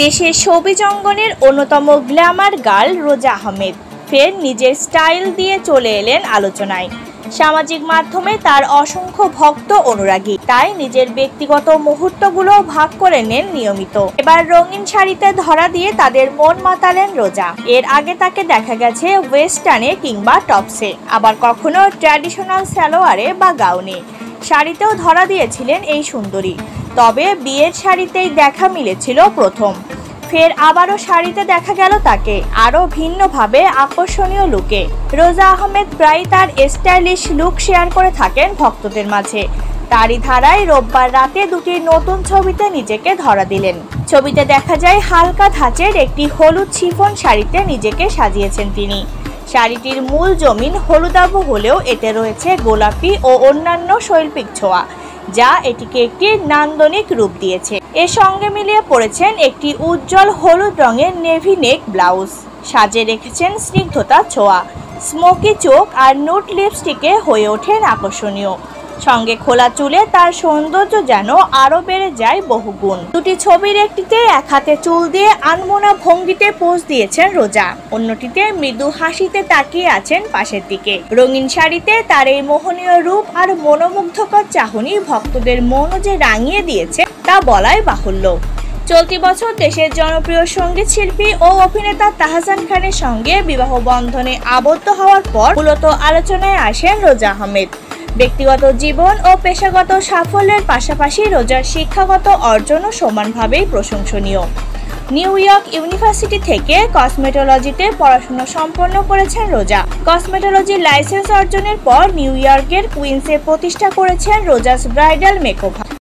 দেশের শোবিজ অঙ্গনের অন্যতম গ্ল্যামার গার্ল রোজা আহমেদ ফের নিজের স্টাইল দিয়ে চলে এলেন আলোচনায়। সামাজিক মাধ্যমে তার অসংখ্য ভক্ত অনুরাগী, তাই নিজের ব্যক্তিগত মুহূর্তগুলো ভাগ করে নেন নিয়মিত। এবার রঙিন শাড়িতে ধরা দিয়ে তাদের মন মাতালেন রোজা। এর আগে তাকে দেখা গেছে ওয়েস্টার্নে কিংবা টপসে, আবার কখনো ট্র্যাডিশনাল সালোয়ারে বা গাউনে। শাড়িতেও ধরা দিয়েছিলেন এই সুন্দরী, তবে বিয়ের শাড়িতেই দেখা মিলেছিল প্রথম। ফের আবারও শাড়িতে দেখা গেল তাকে আরও ভিন্নভাবে আকর্ষণীয় লুকে। রোজা আহমেদ প্রায় তার স্টাইলিশ লুক শেয়ার করে থাকেন ভক্তদের মাঝে। তারই ধারায় রোববার রাতে দুটি নতুন ছবিতে নিজেকে ধরা দিলেন। ছবিতে দেখা যায় হালকা ধাঁচের একটি হলুদ শিফন শাড়িতে নিজেকে সাজিয়েছেন তিনি। শাড়িটির মূল জমিন হলুদাভ হলেও এতে রয়েছে গোলাপি ও অন্যান্য শৈল্পিক ছোঁয়া, যা এটিকে একটি নান্দনিক রূপ দিয়েছে। এর সঙ্গে মিলিয়ে পড়েছেন একটি উজ্জ্বল হলুদ রঙের নেভি নেক ব্লাউজ। সাজে রেখেছেন স্নিগ্ধতা ছোঁয়া, স্মোকি চোখ আর নুট লিপস্টিকে হয়ে ওঠেন আকর্ষণীয়। সঙ্গে খোলা চুলে তার সৌন্দর্য যেন আরও বেড়ে যায় বহুগুণ। দুটি ছবির একটিতে এক হাতে চুল দিয়ে আনমোনা ভঙ্গিতে পোজ দিয়েছেন রোজা, অন্যটিতে মৃদু হাসিতে তাকিয়ে আছেন পাশের দিকে। রঙিন শাড়িতে তার এই মোহনীয় রূপ আর মনোমুগ্ধকর চাহনি ভক্তদের মনও যে রাঙিয়ে দিয়েছে তা বলাই বাহুল্য। চলতি বছর দেশের জনপ্রিয় সঙ্গীত শিল্পী ও অভিনেতা তাহসান খানের সঙ্গে বিবাহ বন্ধনে আবদ্ধ হওয়ার পর মূলত আলোচনায় আসেন রোজা আহমেদ। ব্যক্তিগত জীবন ও পেশাগত সাফল্যের পাশাপাশি রোজার শিক্ষাগত অর্জনও সমানভাবেই প্রশংসনীয়। নিউ ইয়র্ক ইউনিভার্সিটি থেকে কসমেটোলজিতে পড়াশোনা সম্পন্ন করেছেন রোজা। কসমেটোলজির লাইসেন্স অর্জনের পর নিউ ইয়র্কের কুইন্সে প্রতিষ্ঠা করেছেন রোজাস ব্রাইডাল মেকওভার।